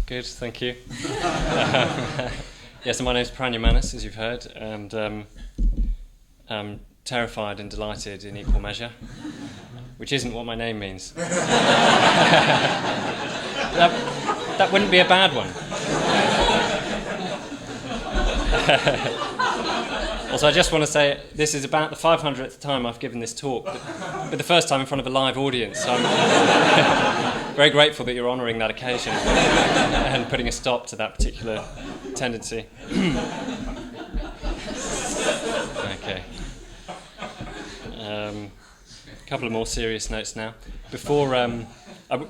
Good, thank you. Yes, so my name's Prajnamanas, as you've heard, and I'm terrified and delighted in equal measure, which isn't what my name means. That wouldn't be a bad one. Also, I just want to say this is about the 500th time I've given this talk, but the first time in front of a live audience. So I'm very grateful that you're honouring that occasion and putting a stop to that particular tendency. Okay. A couple of more serious notes now. Before, I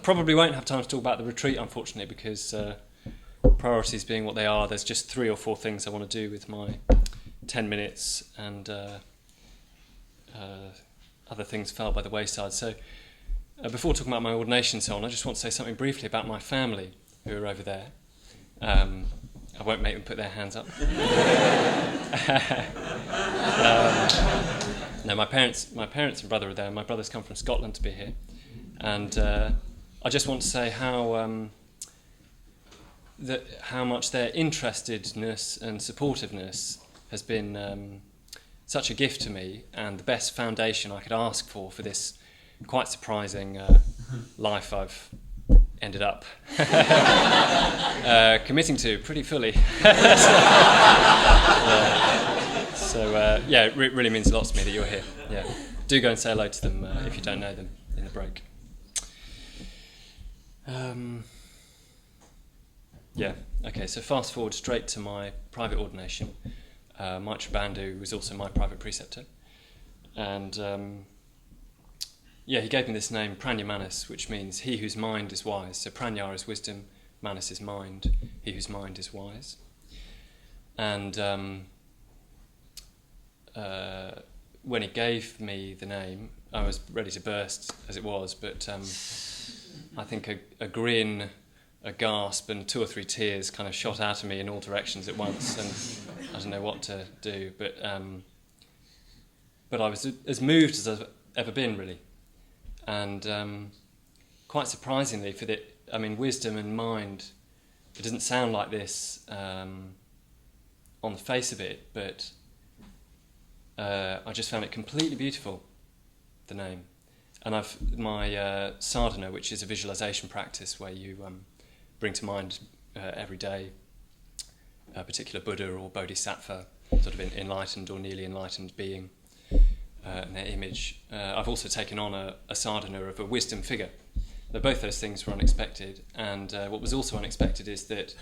probably won't have time to talk about the retreat, unfortunately, because priorities being what they are, there's just 3 or 4 things I want to do with my 10 minutes, and other things fell by the wayside. So before talking about my ordination and so on, I just want to say something briefly about my family who are over there. I won't make them put their hands up. No, my parents and brother are there. My brother's come from Scotland to be here, and I just want to say how much their interestedness and supportiveness has been such a gift to me, and the best foundation I could ask for this quite surprising life I've ended up committing to pretty fully. It really means lots to me that you're here. Yeah, do go and say hello to them if you don't know them in the break. Okay, so fast forward straight to my private ordination. Maitra Bandhu was also my private preceptor, and he gave me this name Prajnamanas, which means he whose mind is wise. So Prajna is wisdom, Manas is mind, he whose mind is wise. And when he gave me the name, I was ready to burst as it was, but I think a grin, a gasp, and 2 or 3 tears kind of shot out of me in all directions at once, and I didn't know what to do. But I was as moved as I've ever been, really, and quite surprisingly, wisdom and mind. It doesn't sound like this on the face of it, but I just found it completely beautiful, the name. And my sadhana, which is a visualization practice where you bring to mind every day a particular Buddha or Bodhisattva, sort of enlightened or nearly enlightened being, and their image. I've also taken on a sadhana of a wisdom figure. Now, both those things were unexpected, and what was also unexpected is that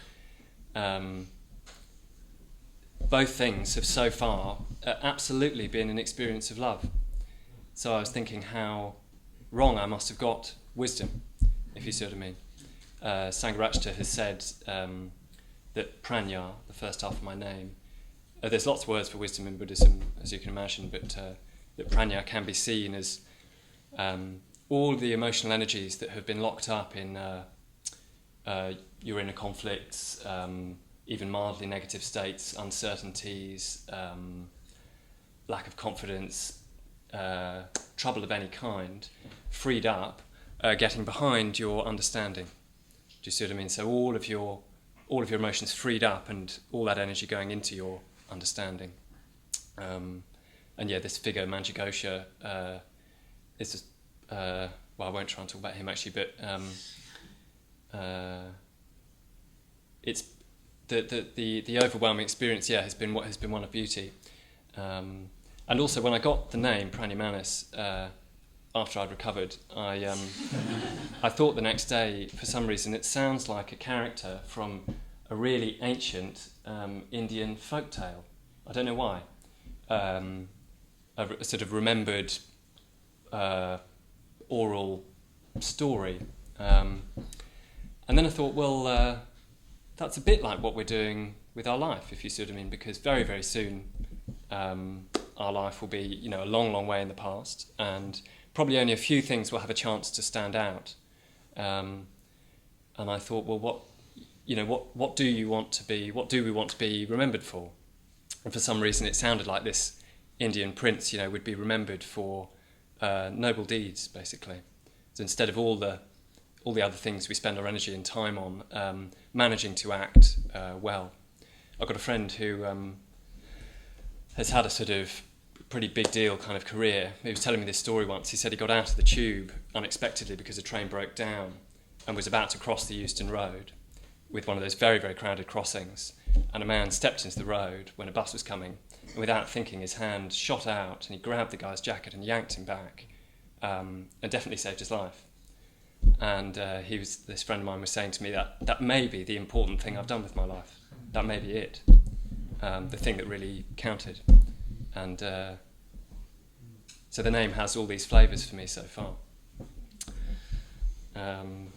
both things have so far absolutely been an experience of love. So I was thinking how wrong I must have got wisdom, if you see what I mean. Sangharakshita has said that prajna, the first half of my name, there's lots of words for wisdom in Buddhism, as you can imagine, but that prajna can be seen as all the emotional energies that have been locked up in your inner conflicts, even mildly negative states, uncertainties, lack of confidence, trouble of any kind, freed up, getting behind your understanding. Do you see what I mean? So all of your emotions freed up, and all that energy going into your understanding. This figure Manjughosha is I won't try and talk about him actually, but it's the overwhelming experience. Has been one of beauty, and also when I got the name Prajnamanas, after I'd recovered, I thought the next day, for some reason, it sounds like a character from a really ancient Indian folk tale. I don't know why. A sort of remembered oral story. And then I thought, well, that's a bit like what we're doing with our life, if you see what I mean, because very, very soon our life will be, a long, long way in the past, and probably only a few things will have a chance to stand out. And I thought, well, what do you want to be? What do we want to be remembered for? And for some reason, it sounded like this Indian prince, would be remembered for noble deeds, basically. So instead of all the all the other things we spend our energy and time on, managing to act well. I've got a friend who has had a sort of pretty big deal kind of career. He was telling me this story once. He said he got out of the tube unexpectedly because a train broke down and was about to cross the Euston Road with one of those very, very crowded crossings. And a man stepped into the road when a bus was coming, and without thinking, his hand shot out and he grabbed the guy's jacket and yanked him back, and definitely saved his life. And this friend of mine was saying to me that may be the important thing I've done with my life. That may be it, the thing that really counted. And so the name has all these flavours for me so far. And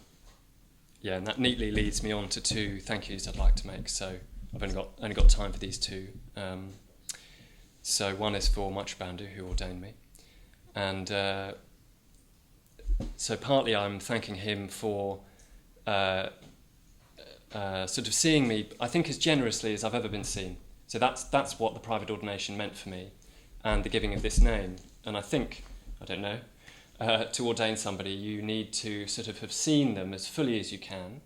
that neatly leads me on to two thank yous I'd like to make. So I've only got time for these two. So one is for Much Bandhu, who ordained me, and so partly I'm thanking him for sort of seeing me, I think, as generously as I've ever been seen. So that's what the private ordination meant for me, and the giving of this name. And I think, I don't know, to ordain somebody, you need to sort of have seen them as fully as you can,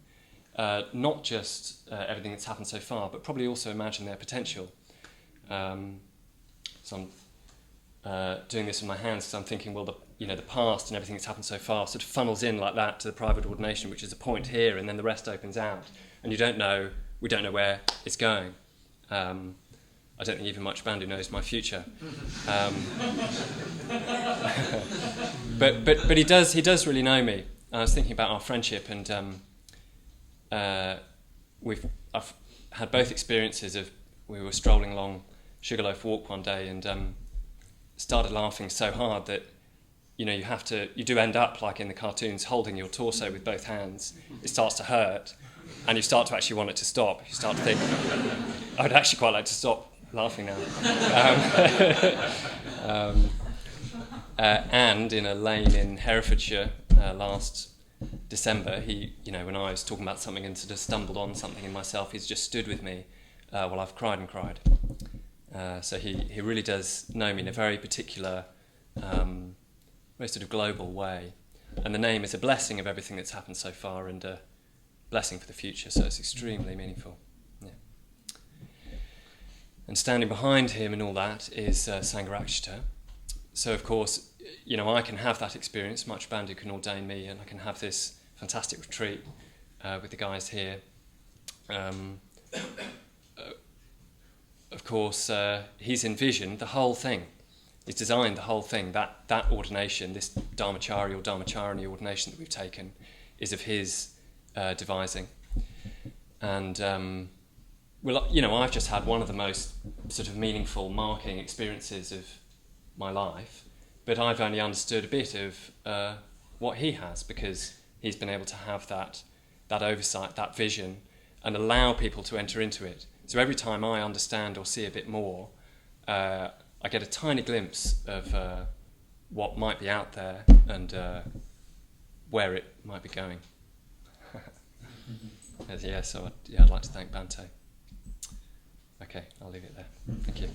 not just everything that's happened so far, but probably also imagine their potential. So I'm doing this with my hands, because I'm thinking, well, the past and everything that's happened so far sort of funnels in like that to the private ordination, which is a point here, and then the rest opens out, and we don't know where it's going. I don't think even Much Bandhu knows my future, but he does really know me. I was thinking about our friendship, and I've had both experiences of, we were strolling along Sugarloaf Walk one day and started laughing so hard that you do end up, like in the cartoons, holding your torso with both hands. It starts to hurt, and you start to actually want it to stop. You start to think, I would actually quite like to stop laughing now. And in a lane in Herefordshire last December, when I was talking about something and sort of stumbled on something in myself, he's just stood with me while I've cried and cried. So he really does know me in a very particular, very sort of global way. And the name is a blessing of everything that's happened so far and a blessing for the future, so it's extremely meaningful. Yeah. And standing behind him in all that is Sangharakshita. So of course, I can have that experience. Much Bandhu can ordain me, and I can have this fantastic retreat with the guys here. Of course, he's envisioned the whole thing. He's designed the whole thing. That ordination, this Dharmachari or Dharmacharini ordination that we've taken, is of his devising. And I've just had one of the most sort of meaningful, marking experiences of my life, but I've only understood a bit of what he has, because he's been able to have that oversight, that vision, and allow people to enter into it. So every time I understand or see a bit more, I get a tiny glimpse of what might be out there and where it might be going. So I'd like to thank Bhante. Okay, I'll leave it there. Thank you.